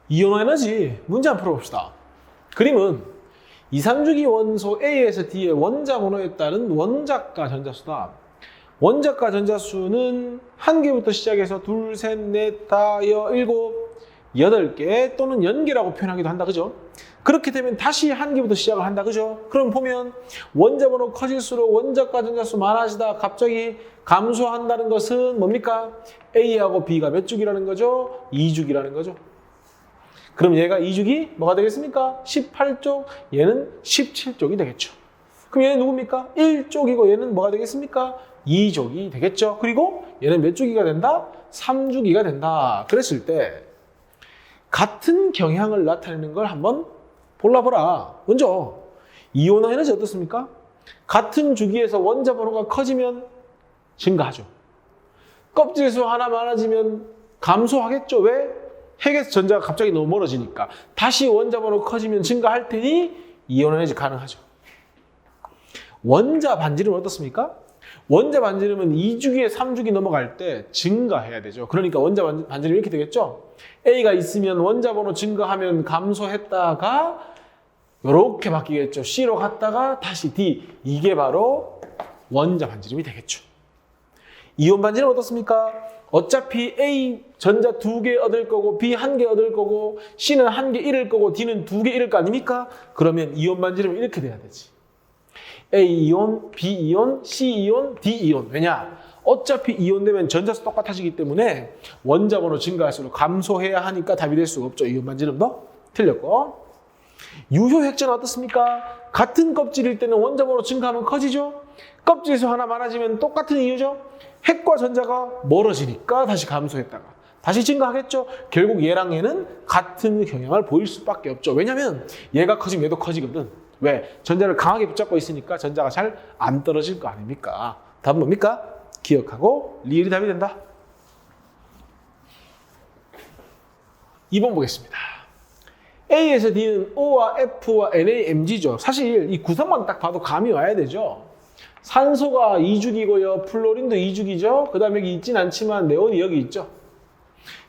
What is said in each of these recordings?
이온화 에너지 문제 한번 풀어봅시다. 그림은 2, 3주기 원소 A에서 D의 원자 번호에 따른 원자가 전자수다. 원자가 전자수는 1개부터 시작해서 2, 3, 4, 5, 6, 8개 또는 연계라고 표현하기도 한다. 그죠? 그렇게 되면 다시 1개부터 시작을 한다. 그죠? 그럼 보면 원자 번호 커질수록 원자가 전자수 많아지다 갑자기 감소한다는 것은 뭡니까? A하고 B가 몇 주기라는 거죠? 2주기라는 거죠. 그럼 얘가 2주기 뭐가 되겠습니까? 18쪽, 얘는 17쪽이 되겠죠. 그럼 얘는 누굽니까? 1쪽이고 얘는 뭐가 되겠습니까? 2쪽이 되겠죠. 그리고 얘는 몇 주기가 된다? 3주기가 된다. 그랬을 때 같은 경향을 나타내는 걸 한번 골라보라. 먼저 이온화 에너지 어떻습니까? 같은 주기에서 원자 번호가 커지면 증가하죠. 껍질수 하나 많아지면 감소하겠죠. 왜? 핵에서 전자가 갑자기 너무 멀어지니까. 다시 원자 번호 커지면 증가할 테니 이온화 에너지 가능하죠. 원자 반지름은 어떻습니까? 원자 반지름은 2주기에 3주기 넘어갈 때 증가해야 되죠. 그러니까 원자 반지름이 이렇게 되겠죠. A가 있으면 원자 번호 증가하면 감소했다가 이렇게 바뀌겠죠. C로 갔다가 다시 D. 이게 바로 원자 반지름이 되겠죠. 이온 반지름 어떻습니까? 어차피 A 전자 2개 얻을 거고 B 1개 얻을 거고 C는 1개 잃을 거고 D는 2개 잃을 거 아닙니까? 그러면 이온 반지름은 이렇게 돼야 되지. A이온, B이온, C이온, D이온. 왜냐? 어차피 이온되면 전자수 똑같아지기 때문에 원자 번호 증가할수록 감소해야 하니까 답이 될 수가 없죠. 이온 반지름도 틀렸고. 유효 핵전은 어떻습니까? 같은 껍질일 때는 원자 번호 증가하면 커지죠. 껍질수 하나 많아지면 똑같은 이유죠. 핵과 전자가 멀어지니까 다시 감소했다가 다시 증가하겠죠. 결국 얘랑 얘는 같은 경향을 보일 수밖에 없죠. 왜냐하면 얘가 커지면 얘도 커지거든. 왜? 전자를 강하게 붙잡고 있으니까 전자가 잘 안 떨어질 거 아닙니까? 답은 뭡니까? 기억하고 리을이 답이 된다. 2번 보겠습니다. A에서 D는 O와 F와 NaMg죠. 사실 이 구성만 딱 봐도 감이 와야 되죠. 산소가 2주기고요. 플로린도 2주기죠. 그 다음에 여기 있진 않지만 네온이 여기 있죠.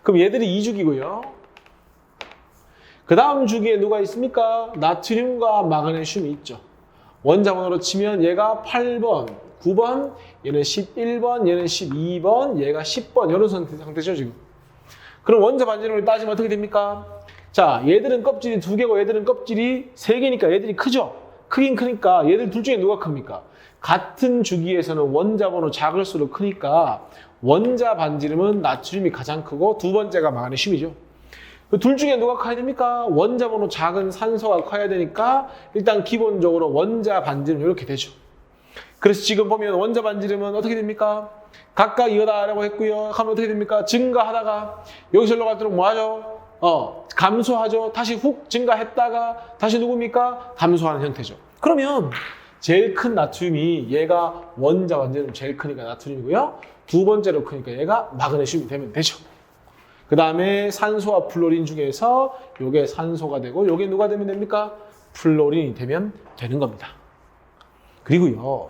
그럼 얘들이 2주기고요. 그 다음 주기에 누가 있습니까? 나트륨과 마그네슘이 있죠. 원자 번호로 치면 얘가 8번, 9번, 얘는 11번, 얘는 12번, 얘가 10번 이런 상태죠 지금. 그럼 원자 반지름을 따지면 어떻게 됩니까? 자, 얘들은 껍질이 2개고 얘들은 껍질이 3개니까 얘들이 크죠? 크긴 크니까 얘들 둘 중에 누가 큽니까? 같은 주기에서는 원자 번호 작을수록 크니까 원자 반지름은 나트륨이 가장 크고 두 번째가 마그네슘이죠. 그 둘 중에 누가 커야 됩니까? 원자 번호 작은 산소가 커야 되니까 일단 기본적으로 원자 반지름 이렇게 되죠. 그래서 지금 보면 원자 반지름은 어떻게 됩니까? 각각 이거다라고 했고요. 하면 어떻게 됩니까? 증가하다가 여기서 일로 갈수록 뭐 하죠? 감소하죠. 다시 훅 증가했다가 다시 누굽니까? 감소하는 형태죠. 그러면 제일 큰 나트륨이 얘가 원자 반지름 제일 크니까 나트륨이고요. 두 번째로 크니까 얘가 마그네슘이 되면 되죠. 그 다음에 산소와 플로린 중에서 요게 산소가 되고 요게 누가 되면 됩니까? 플로린이 되면 되는 겁니다. 그리고요.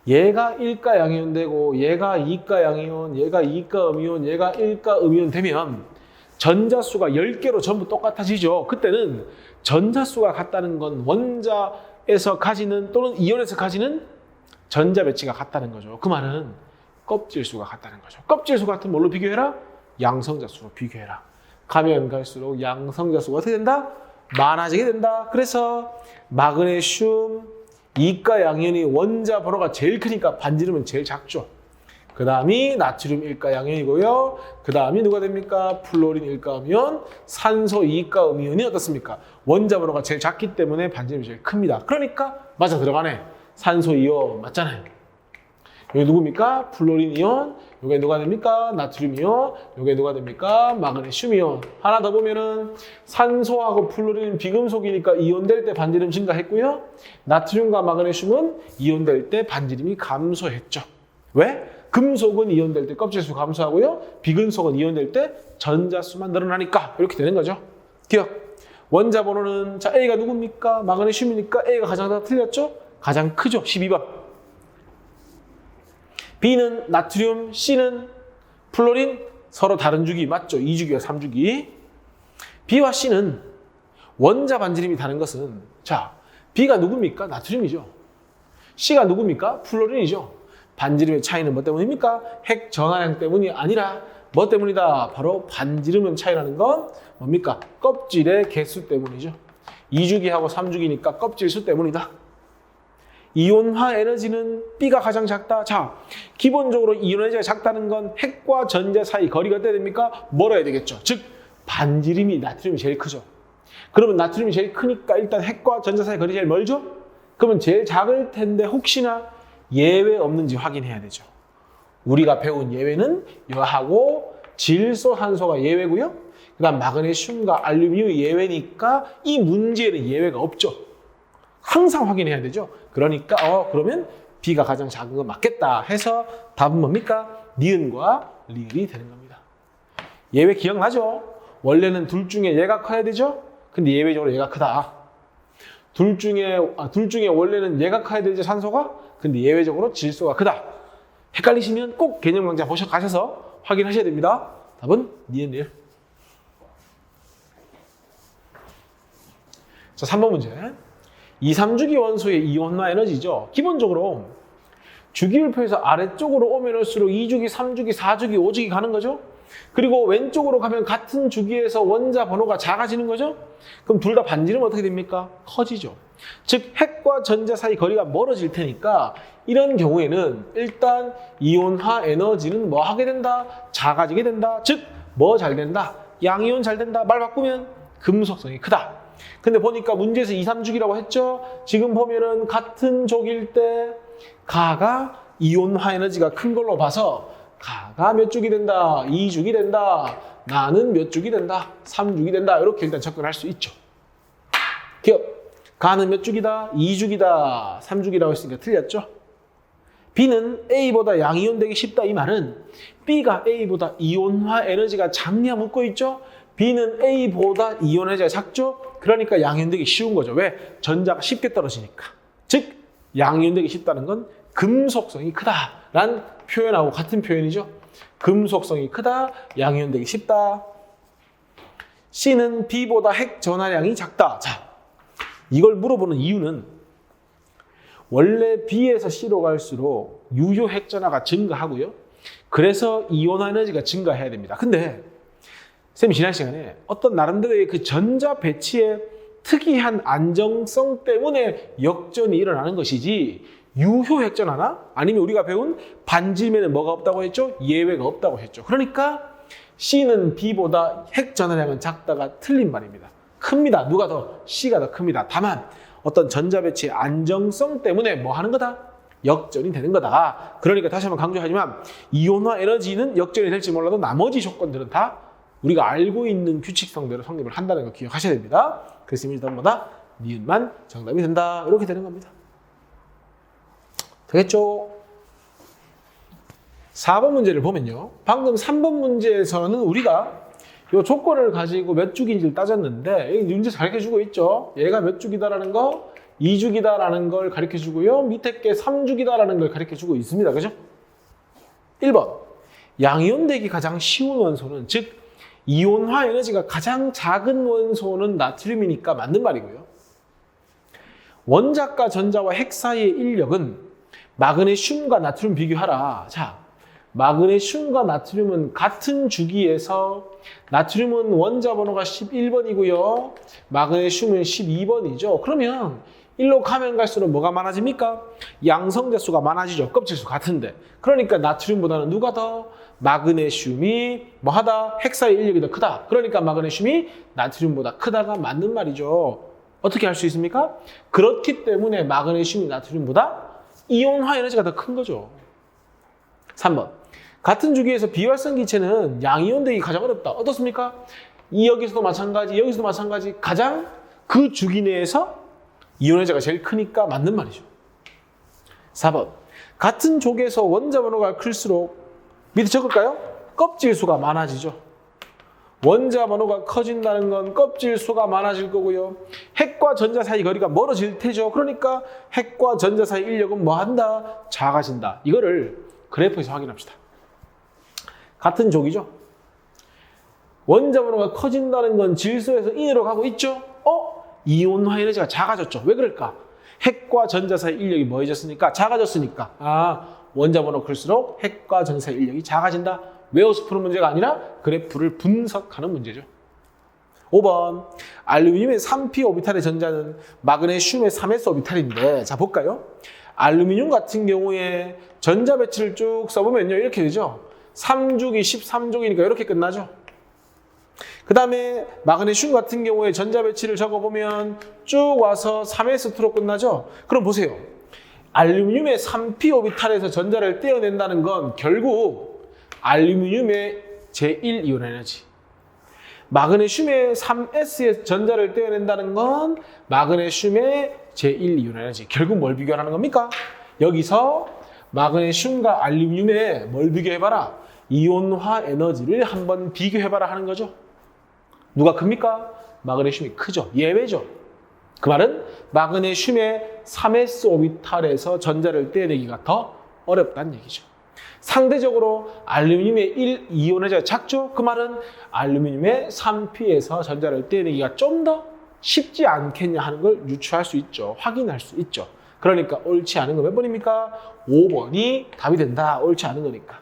얘가 1가 양이온 되고 얘가 2가 양이온, 얘가 2가 음이온, 얘가 1가 음이온 되면 전자수가 10개로 전부 똑같아지죠. 그때는 전자수가 같다는 건 원자에서 가지는 또는 이온에서 가지는 전자 배치가 같다는 거죠. 그 말은 껍질수가 같다는 거죠. 껍질수 같은 뭘로 비교해라? 양성자수로 비교해라. 가면 갈수록 양성자수가 어떻게 된다? 많아지게 된다. 그래서 마그네슘 2가 양이온이 원자 번호가 제일 크니까 반지름은 제일 작죠. 그 다음이 나트륨 1가 양이온이고요. 그 다음이 누가 됩니까? 플로린 1가 음이온, 산소 2가 음이온이 어떻습니까? 원자 번호가 제일 작기 때문에 반지름이 제일 큽니다. 그러니까 맞아 들어가네. 산소 이온 맞잖아요. 여기 누굽니까? 플로린 이온. 요게 누가 됩니까? 나트륨 이온. 요게 누가 됩니까? 마그네슘 이온. 하나 더 보면은 산소하고 플로린은 비금속이니까 이온될 때 반지름 증가했고요. 나트륨과 마그네슘은 이온될 때 반지름이 감소했죠. 왜? 금속은 이온될 때 껍질수 감소하고요. 비금속은 이온될 때 전자수만 늘어나니까 이렇게 되는 거죠. 기억. 원자 번호는 자 A가 누굽니까? 마그네슘이니까 A가 가장 다 틀렸죠? 가장 크죠. 12번. B는 나트륨, C는 플로린 서로 다른 주기 맞죠? 2주기와 3주기. B와 C는 원자 반지름이 다른 것은 자, B가 누굽니까? 나트륨이죠. C가 누굽니까? 플로린이죠. 반지름의 차이는 뭐 때문입니까? 핵 전하량 때문이 아니라 뭐 때문이다? 바로 반지름 차이라는 건 뭡니까? 껍질의 개수 때문이죠. 2주기하고 3주기니까 껍질 수 때문이다. 이온화 에너지는 B가 가장 작다. 자, 기본적으로 이온 에너지가 작다는 건 핵과 전자 사이 거리가 어때야 됩니까? 멀어야 되겠죠. 즉, 반지름이 나트륨이 제일 크죠. 그러면 나트륨이 제일 크니까 일단 핵과 전자 사이 거리 제일 멀죠? 그러면 제일 작을 텐데 혹시나 예외 없는지 확인해야 되죠. 우리가 배운 예외는 여하고 질소, 산소가 예외고요. 그 다음 마그네슘과 알루미늄이 예외니까 이 문제에는 예외가 없죠. 항상 확인해야 되죠. 그러니까 그러면 B가 가장 작은 건 맞겠다 해서 답은 뭡니까? 니은과 리을이 되는 겁니다. 예외 기억나죠? 원래는 둘 중에 얘가 커야 되죠? 근데 예외적으로 얘가 크다. 둘 중에 원래는 얘가 커야 되죠, 산소가? 근데 예외적으로 질소가 크다. 헷갈리시면 꼭 개념 강좌 가셔서 확인하셔야 됩니다. 답은 니은 리을. 자, 3번 문제. 2, 3주기 원소의 이온화 에너지죠. 기본적으로 주기율표에서 아래쪽으로 오면 올수록 2주기, 3주기, 4주기, 5주기 가는 거죠. 그리고 왼쪽으로 가면 같은 주기에서 원자 번호가 작아지는 거죠. 그럼 둘 다 반지름은 어떻게 됩니까? 커지죠. 즉 핵과 전자 사이 거리가 멀어질 테니까 이런 경우에는 일단 이온화 에너지는 뭐 하게 된다? 작아지게 된다. 즉 뭐 잘 된다? 양이온 잘 된다. 말 바꾸면 금속성이 크다. 근데 보니까 문제에서 2, 3주기라고 했죠. 지금 보면은 같은 족일 때 가가 이온화 에너지가 큰 걸로 봐서 가가 몇 주기 된다? 2주기 된다. 나는 몇 주기 된다? 3주기 된다. 이렇게 일단 접근할 수 있죠. 기억. 가는 몇 주기다? 2주기다. 3주기라고 했으니까 틀렸죠. B는 A보다 양이온 되기 쉽다. 이 말은 B가 A보다 이온화 에너지가 작냐 묻고 있죠. B는 A보다 이온 에너지가 작죠. 그러니까 양이온 되기 쉬운 거죠. 왜? 전자가 쉽게 떨어지니까. 즉 양이온 되기 쉽다는 건 금속성이 크다라는 표현하고 같은 표현이죠. 금속성이 크다, 양이온 되기 쉽다. C는 B보다 핵 전하량이 작다. 자, 이걸 물어보는 이유는 원래 B에서 C로 갈수록 유효 핵 전하가 증가하고요. 그래서 이온화 에너지가 증가해야 됩니다. 근데 쌤이 지난 시간에 어떤 나름대로의 그 전자 배치의 특이한 안정성 때문에 역전이 일어나는 것이지 유효 핵전하나? 아니면 우리가 배운 반지름에는 뭐가 없다고 했죠? 예외가 없다고 했죠. 그러니까 C는 B보다 핵 전하량은 작다가 틀린 말입니다. 큽니다. 누가 더? C가 더 큽니다. 다만 어떤 전자 배치의 안정성 때문에 뭐 하는 거다? 역전이 되는 거다. 그러니까 다시 한번 강조하지만 이온화 에너지는 역전이 될지 몰라도 나머지 조건들은 다 우리가 알고 있는 규칙성대로 성립을 한다는 거 기억하셔야 됩니다. 그래서 이 답보다 니은만 정답이 된다. 이렇게 되는 겁니다. 되겠죠? 4번 문제를 보면요. 방금 3번 문제에서는 우리가 이 조건을 가지고 몇 주기인지를 따졌는데 이 문제에서 가르쳐주고 있죠. 얘가 몇 주기다라는 거, 2주기다라는 걸 가르쳐주고요. 밑에 게 3주기다라는 걸 가르쳐주고 있습니다. 그죠? 1번. 양이온되기 가장 쉬운 원소는 즉 이온화 에너지가 가장 작은 원소는 나트륨이니까 맞는 말이고요. 원자과 전자와 핵 사이의 인력은 마그네슘과 나트륨 비교하라. 자, 마그네슘과 나트륨은 같은 주기에서 나트륨은 원자 번호가 11번이고요. 마그네슘은 12번이죠. 그러면 1로 가면 갈수록 뭐가 많아집니까? 양성자 수가 많아지죠. 껍질수 같은데. 그러니까 나트륨보다는 누가 더? 마그네슘이 뭐하다? 핵 사이 인력이 더 크다. 그러니까 마그네슘이 나트륨보다 크다가 맞는 말이죠. 어떻게 할 수 있습니까? 그렇기 때문에 마그네슘이 나트륨보다 이온화 에너지가 더 큰 거죠. 3번. 같은 주기에서 비활성 기체는 양이온 되기 가장 어렵다. 어떻습니까? 여기서도 마찬가지, 여기서도 마찬가지. 가장 그 주기 내에서 이온 에너지가 제일 크니까 맞는 말이죠. 4번. 같은 족에서 원자 번호가 클수록 밑에 적을까요? 껍질 수가 많아지죠. 원자 번호가 커진다는 건 껍질 수가 많아질 거고요. 핵과 전자 사이 거리가 멀어질 테죠. 그러니까 핵과 전자 사이 인력은 뭐 한다? 작아진다. 이거를 그래프에서 확인합시다. 같은 족이죠. 원자 번호가 커진다는 건 질소에서 인으로 가고 있죠? 이온화 에너지가 작아졌죠. 왜 그럴까? 핵과 전자 사이 인력이 뭐해졌으니까? 작아졌으니까. 원자 번호 클수록 핵과 전자 사이 인력이 작아진다. 외워서 푸는 문제가 아니라 그래프를 분석하는 문제죠. 5번. 알루미늄의 3p 오비탈의 전자는 마그네슘의 3s 오비탈인데, 자 볼까요? 알루미늄 같은 경우에 전자 배치를 쭉 써보면요 이렇게 되죠. 3주기 13족이니까 이렇게 끝나죠. 그 다음에 마그네슘 같은 경우에 전자 배치를 적어보면 쭉 와서 3s2로 끝나죠. 그럼 보세요. 알루미늄의 3p 오비탈에서 전자를 떼어낸다는 건 결국 알루미늄의 제1이온 에너지, 마그네슘의 3s의 전자를 떼어낸다는 건 마그네슘의 제1이온 에너지. 결국 뭘 비교하는 겁니까? 여기서 마그네슘과 알루미늄에 뭘 비교해봐라? 이온화 에너지를 한번 비교해봐라 하는 거죠. 누가 큽니까? 마그네슘이 크죠. 예외죠. 그 말은 마그네슘의 3s 오비탈에서 전자를 떼어내기가 더 어렵다는 얘기죠. 상대적으로 알루미늄의 1이온 에너지가 작죠. 그 말은 알루미늄의 3p에서 전자를 떼어내기가 좀 더 쉽지 않겠냐 하는 걸 유추할 수 있죠. 확인할 수 있죠. 그러니까 옳지 않은 거 몇 번입니까? 5번이 답이 된다. 옳지 않은 거니까.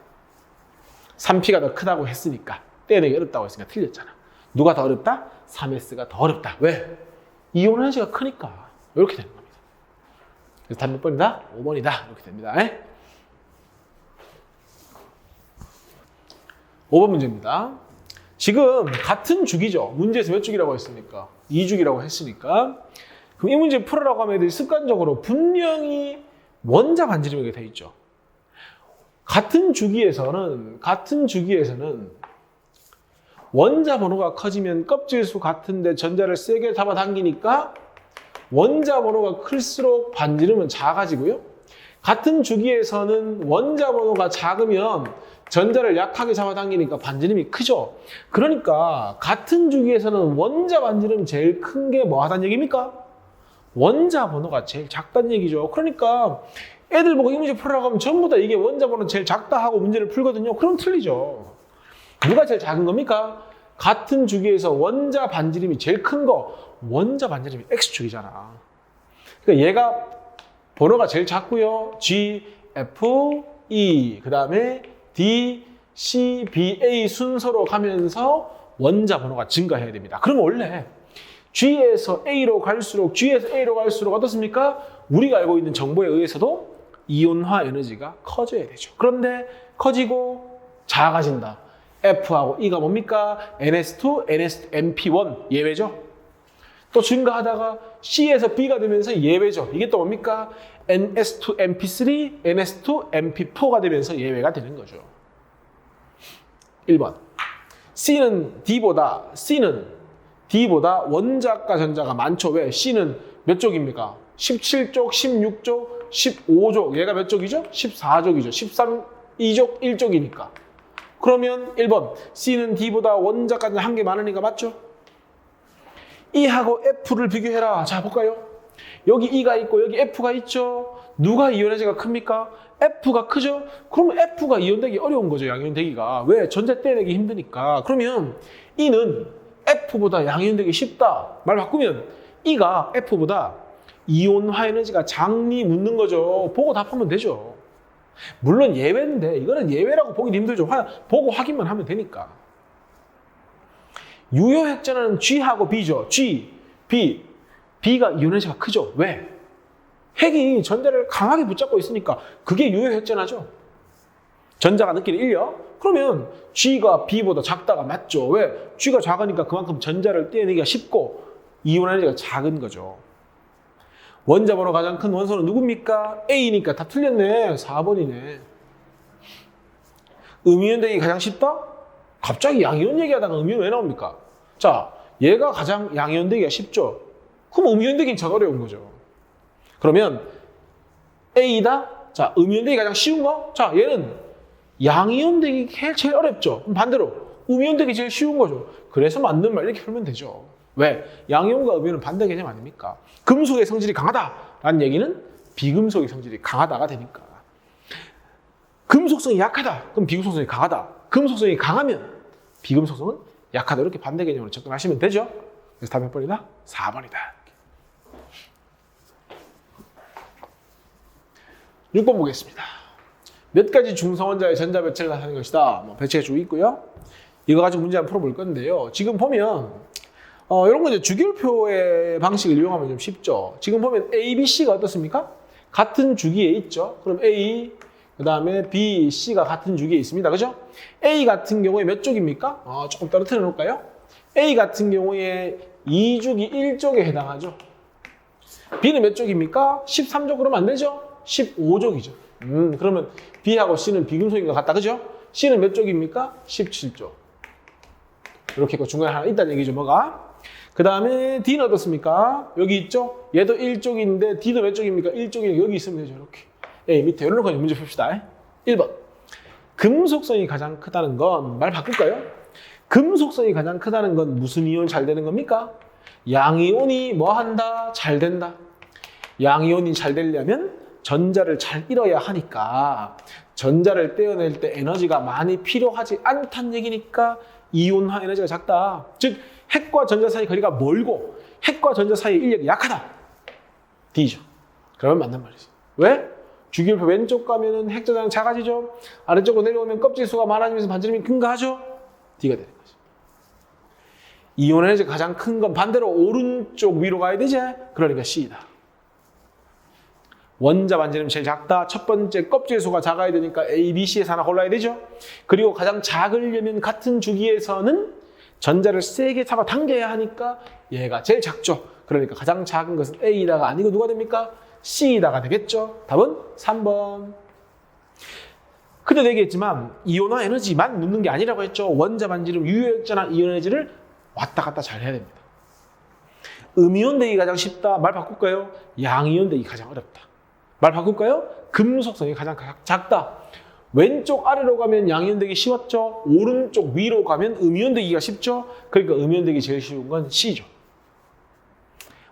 3p가 더 크다고 했으니까, 떼어내기 어렵다고 했으니까 틀렸잖아. 누가 더 어렵다? 3s가 더 어렵다. 왜? 이온 에너지가 크니까. 이렇게 되는 겁니다. 그래서 답 몇 번이다? 5번이다. 이렇게 됩니다. 5번 문제입니다. 지금 같은 주기죠. 문제에서 몇 주기라고 했습니까? 2주기라고 했으니까. 그럼 이 문제 풀으라고 하면 애들이 습관적으로 분명히 원자 반지름이게 돼 있죠. 같은 주기에서는 원자 번호가 커지면 껍질수 같은데 전자를 세게 잡아당기니까 원자 번호가 클수록 반지름은 작아지고요. 같은 주기에서는 원자 번호가 작으면 전자를 약하게 잡아당기니까 반지름이 크죠. 그러니까 같은 주기에서는 원자 반지름 제일 큰 게 뭐 하다는 얘기입니까? 원자 번호가 제일 작다는 얘기죠. 그러니까 애들 보고 이 문제 풀으라고 하면 전부 다 이게 원자 번호 제일 작다 하고 문제를 풀거든요. 그럼 틀리죠. 누가 제일 작은 겁니까? 같은 주기에서 원자 반지름이 제일 큰 거, 원자 반지름이 X축이잖아. 그러니까 얘가 번호가 제일 작고요. G, F, E, 그 다음에 D, C, B, A 순서로 가면서 원자 번호가 증가해야 됩니다. 그러면 원래 G에서 A로 갈수록 어떻습니까? 우리가 알고 있는 정보에 의해서도 이온화 에너지가 커져야 되죠. 그런데 커지고 작아진다. F하고 E가 뭡니까? NS2, NP1 예외죠. 또 증가하다가 C에서 B가 되면서 예외죠. 이게 또 뭡니까? NS2, MP3, NS2, MP4가 되면서 예외가 되는 거죠. 1번. C는 D보다 원자과 전자가 많죠. 왜? C는 몇 쪽입니까? 17쪽, 16쪽, 15쪽. 얘가 몇 쪽이죠? 14쪽이죠. 13, 2쪽, 1쪽이니까. 그러면 1번. C는 D보다 원자과 전자 한 개 많으니까 맞죠? E하고 F를 비교해라. 자, 볼까요? 여기 E가 있고 여기 F가 있죠. 누가 이온에너지가 큽니까? F가 크죠? 그러면 F가 이온되기 어려운 거죠. 양이온되기가. 왜? 전자 떼내기 힘드니까. 그러면 E는 F보다 양이온되기 쉽다. 말 바꾸면 E가 F보다 이온화 에너지가 작니 묻는 거죠. 보고 답하면 되죠. 물론 예외인데 이거는 예외라고 보기 힘들죠. 보고 확인만 하면 되니까. 유효핵전화는 G하고 B죠. G, B. B가 이온에너지가 크죠. 왜? 핵이 전자를 강하게 붙잡고 있으니까 그게 유효핵전화죠. 전자가 느끼는 인력. 그러면 G가 B보다 작다가 맞죠. 왜? G가 작으니까 그만큼 전자를 떼내기가 쉽고 이온에너지가 작은 거죠. 원자 번호 가장 큰 원소는 누굽니까? A니까 다 틀렸네. 4번이네. 음이온 되기 가장 쉽다? 갑자기 양이온 얘기하다가 음이온 왜 나옵니까? 자, 얘가 가장 양이온 되기가 쉽죠. 그럼 음이온 되기는 참 어려운 거죠. 그러면 A다? 자, 음이온 되기 가장 쉬운 거? 자, 얘는 양이온 되기 제일 어렵죠. 그럼 반대로 음이온 되기 제일 쉬운 거죠. 그래서 맞는 말 이렇게 풀면 되죠. 왜? 양이온과 음이온은 반대 개념 아닙니까? 금속의 성질이 강하다라는 얘기는 비금속의 성질이 강하다가 되니까. 금속성이 약하다. 그럼 비금속성이 강하다. 금속성이 강하면 비금속성은 약하다. 이렇게 반대 개념으로 접근하시면 되죠. 그래서 답 몇 번이다? 4번이다. 6번 보겠습니다. 몇 가지 중성원자의 전자 배치를 나타내는 것이다. 배치가 쭉 있고요. 이거 가지고 문제 한번 풀어볼 건데요. 지금 보면 이런 거 이제 주기율표의 방식을 이용하면 좀 쉽죠. 지금 보면 A, B, C가 어떻습니까? 같은 주기에 있죠. 그럼 A, 그 다음에 B, C가 같은 주기에 있습니다. 그죠? A 같은 경우에 몇 쪽입니까? 조금 떨어뜨려 놓을까요? A 같은 경우에 2주기 1쪽에 해당하죠. B는 몇 쪽입니까? 13쪽 그러면 안 되죠? 15쪽이죠. 그러면 B하고 C는 비금속인 것 같다. 그죠? C는 몇 쪽입니까? 17쪽. 이렇게 있고 중간에 하나 있다는 얘기죠. 뭐가? 그 다음에 D는 어떻습니까? 여기 있죠? 얘도 1쪽인데 D도 몇 쪽입니까? 1쪽이니까 여기 있으면 되죠. 이렇게. A 밑에 이런 거 문제 풉시다. 1번. 금속성이 가장 크다는 건 말 바꿀까요? 금속성이 가장 크다는 건 무슨 이온 잘 되는 겁니까? 양이온이 뭐 한다? 잘 된다. 양이온이 잘 되려면 전자를 잘 잃어야 하니까 전자를 떼어낼 때 에너지가 많이 필요하지 않다는 얘기니까 이온화 에너지가 작다. 즉 핵과 전자 사이 거리가 멀고 핵과 전자 사이 인력이 약하다. D죠. 그러면 맞는 말이지. 왜? 주기율표 왼쪽 가면은 핵 전자는 작아지죠. 아래쪽으로 내려오면 껍질 수가 많아지면서 반지름이 증가하죠. D가 되는 거죠. 이온 에너지가 가장 큰 건 반대로 오른쪽 위로 가야 되지. 그러니까 C다. 원자 반지름이 제일 작다. 첫 번째 껍질 수가 작아야 되니까 A, B, C에서 하나 골라야 되죠. 그리고 가장 작으려면 같은 주기에서는 전자를 세게 잡아당겨야 하니까 얘가 제일 작죠. 그러니까 가장 작은 것은 A다가 아니고 누가 됩니까? C다가 되겠죠. 답은 3번. 그때도 얘기했지만 이온화 에너지만 묻는 게 아니라고 했죠. 원자 반지름, 유효액자나 이온 에너지를 왔다 갔다 잘 해야 됩니다. 음이온 되기 가장 쉽다. 말 바꿀까요? 양이온 되기 가장 어렵다. 말 바꿀까요? 금속성이 가장 작다. 왼쪽 아래로 가면 양이온 되기 쉬웠죠. 오른쪽 위로 가면 음이온 되기가 쉽죠. 그러니까 음이온 되기 제일 쉬운 건 C죠.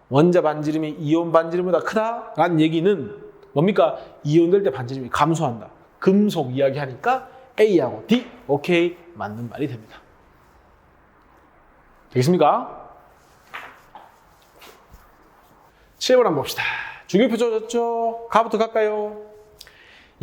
원자 반지름이 이온 반지름보다 크다라는 얘기는 뭡니까? 이온 될 때 반지름이 감소한다. 금속 이야기하니까 A하고 D, 오케이, 맞는 말이 됩니다. 되겠습니까? 7번 한번 봅시다. 주기율표 줘줬죠? 가부터 갈까요?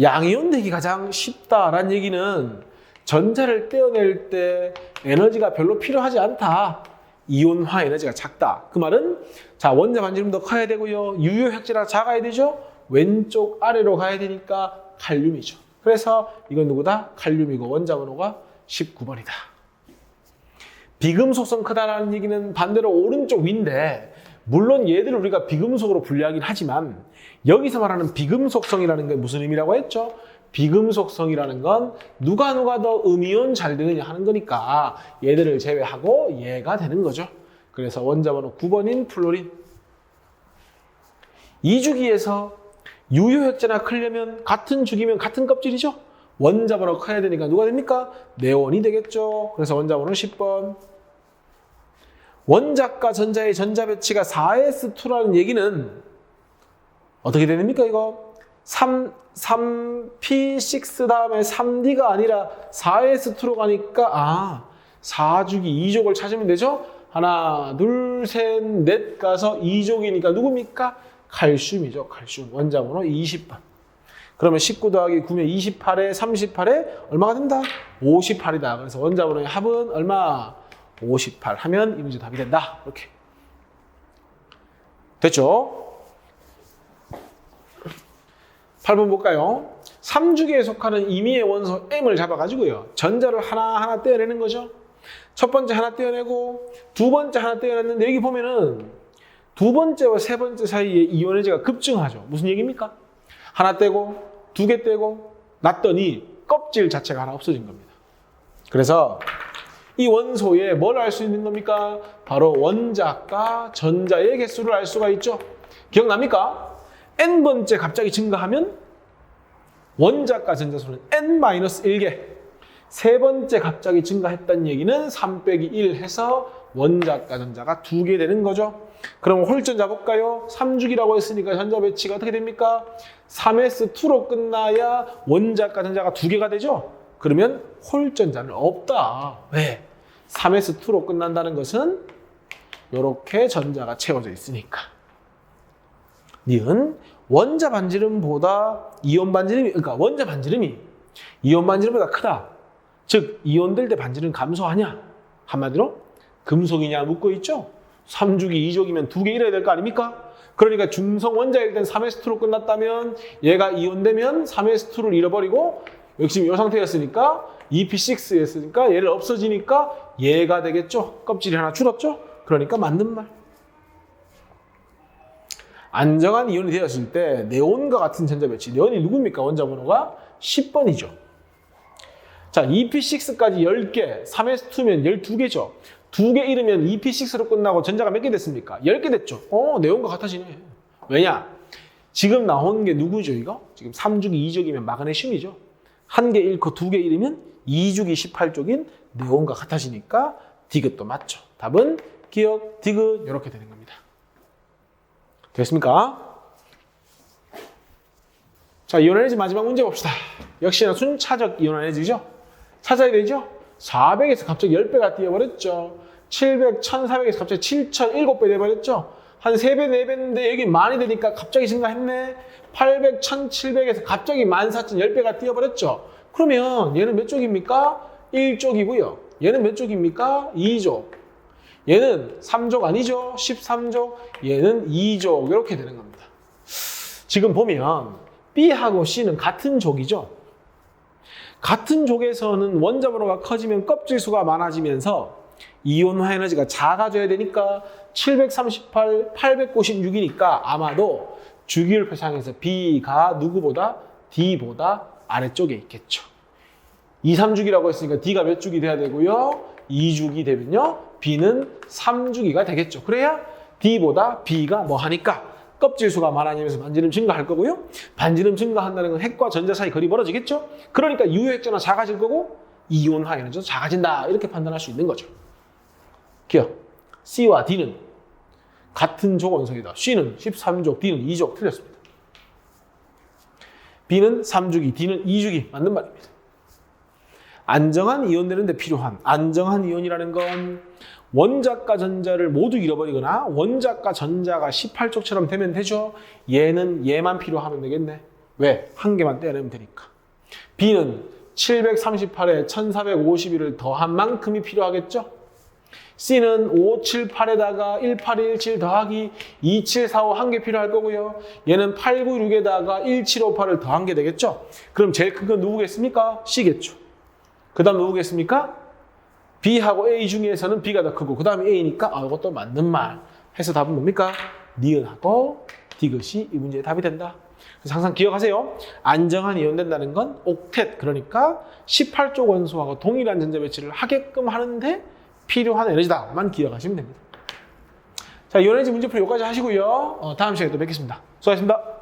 양이온 되기 가장 쉽다라는 얘기는 전자를 떼어낼 때 에너지가 별로 필요하지 않다. 이온화 에너지가 작다. 그 말은 자 원자 반지름도 커야 되고요. 유효 핵질화 작아야 되죠. 왼쪽 아래로 가야 되니까 칼륨이죠. 그래서 이건 누구다? 칼륨이고 원자 번호가 19번이다. 비금속성 크다라는 얘기는 반대로 오른쪽 위인데 물론 얘들을 우리가 비금속으로 분류하긴 하지만 여기서 말하는 비금속성이라는 게 무슨 의미라고 했죠? 비금속성이라는 건 누가 더 음이온 잘 되느냐 하는 거니까 얘들을 제외하고 얘가 되는 거죠. 그래서 원자번호 9번인 플로린. 2주기에서 유효액자나 크려면 같은 주기면 같은 껍질이죠. 원자번호 커야 되니까 누가 됩니까? 네온이 되겠죠. 그래서 원자번호 10번. 원자과 전자의 전자 배치가 4s2라는 얘기는 어떻게 됩니까 이거? 3p6 다음에 3d가 아니라 4s2로 가니까 4주기 2족을 찾으면 되죠? 하나, 둘, 셋, 넷 가서 2족이니까 누굽니까? 칼슘이죠. 칼슘. 원자번호 20번. 그러면 19 더하기 9면 28에 38에 얼마가 된다? 58이다. 그래서 원자번호의 합은 얼마? 58 하면 이 문제 답이 된다. 이렇게. 됐죠? 8번 볼까요? 3주기에 속하는 임의의 원소 M을 잡아가지고요. 전자를 하나하나 떼어내는 거죠. 첫 번째 하나 떼어내고 두 번째 하나 떼어냈는데 여기 보면은 두 번째와 세 번째 사이에 이온 에너지가 급증하죠. 무슨 얘기입니까? 하나 떼고 두 개 떼고 놨더니 껍질 자체가 하나 없어진 겁니다. 그래서 이 원소에 뭘 알 수 있는 겁니까? 바로 원자과 전자의 개수를 알 수가 있죠. 기억납니까? n번째 갑자기 증가하면 원자과 전자수는 n-1개. 세 번째 갑자기 증가했다는 얘기는 3 빼기 1 해서 원자과 전자가 2개 되는 거죠. 그럼 홀전자 볼까요? 3주기라고 했으니까 전자 배치가 어떻게 됩니까? 3s2로 끝나야 원자과 전자가 2개가 되죠. 그러면 홀전자는 없다. 왜? 3s2로 끝난다는 것은 이렇게 전자가 채워져 있으니까. 니은 원자 반지름보다 이온 반지름이, 그러니까 원자 반지름이 이온 반지름보다 크다. 즉 이온될 때 반지름 감소하냐? 한마디로 금속이냐 묻고 있죠. 3주기 2족이면 2개 잃어야 될 거 아닙니까? 그러니까 중성 원자일 땐 3s2로 끝났다면 얘가 이온되면 3s2를 잃어버리고 여기 지금 이 상태였으니까 EP6였으니까 얘를 없어지니까 얘가 되겠죠. 껍질이 하나 줄었죠. 그러니까 맞는 말. 안정한 이온이 되었을 때 네온과 같은 전자 배치. 네온이 누굽니까? 원자 번호가 10번이죠. 자, EP6까지 10개, 3s2면 12개죠. 2개 잃으면 EP6로 끝나고 전자가 몇 개 됐습니까? 10개 됐죠. 네온과 같아지네. 왜냐? 지금 나온 게 누구죠, 이거? 지금 3주기 2족이면 마그네슘이죠. 1개 잃고 2개 잃으면 2주기 18족인 네온과 같아지니까 디귿도 맞죠. 답은 기억, 디귿 이렇게 되는 겁니다. 됐습니까? 자, 이온 에너지 마지막 문제 봅시다. 역시나 순차적 이온 에너지죠? 찾아야 되죠? 400에서 갑자기 10배가 뛰어버렸죠. 700, 1400에서 갑자기 7007배 돼버렸죠. 한 3배, 4배인데 여기 많이 되니까 갑자기 증가했네. 800, 1700에서 갑자기 14010배가 뛰어버렸죠. 그러면 얘는 몇 쪽입니까? 1쪽이고요. 얘는 몇 쪽입니까? 2쪽. 얘는 3족 아니죠? 13족. 얘는 2족. 이렇게 되는 겁니다. 지금 보면 B하고 C는 같은 족이죠. 같은 족에서는 원자 번호가 커지면 껍질 수가 많아지면서 이온화 에너지가 작아져야 되니까 738, 896이니까 아마도 주기율 표상에서 B가 누구보다 D보다 아래쪽에 있겠죠. 2, 3주기라고 했으니까 D가 몇 주기 돼야 되고요. 2주기 되면요. B는 3주기가 되겠죠. 그래야 D보다 B가 뭐 하니까 껍질 수가 많아지면서 반지름 증가할 거고요. 반지름 증가한다는 건 핵과 전자 사이 거리 멀어지겠죠. 그러니까 유효액전화 작아질 거고 이온화 에너지도 작아진다. 이렇게 판단할 수 있는 거죠. 기억. C와 D는 같은 족 원소이다. C는 13족, D는 2족. 틀렸습니다. B는 3주기, D는 2주기. 맞는 말입니다. 안정한 이온 되는데 필요한 안정한 이온이라는 건 원자과 전자를 모두 잃어버리거나 원자과 전자가 18족처럼 되면 되죠. 얘는 얘만 필요하면 되겠네. 왜? 한 개만 떼어내면 되니까. B는 738에 1451을 더한 만큼이 필요하겠죠. C는 578에다가 1817 더하기 2745 한 개 필요할 거고요. 얘는 896에다가 1758을 더한 게 되겠죠. 그럼 제일 큰 건 누구겠습니까? C겠죠. 그 다음 누구겠습니까? B하고 A 중에서는 B가 더 크고 그 다음에 A니까 이것도 맞는 말 해서 답은 뭡니까? 니은하고 디귿이 이 문제의 답이 된다. 그래서 항상 기억하세요. 안정한 이온 된다는 건 옥텟, 그러니까 18족 원소하고 동일한 전자 배치를 하게끔 하는데 필요한 에너지다만 기억하시면 됩니다. 자, 이온 에너지 문제풀이 여기까지 하시고요. 다음 시간에 또 뵙겠습니다. 수고하셨습니다.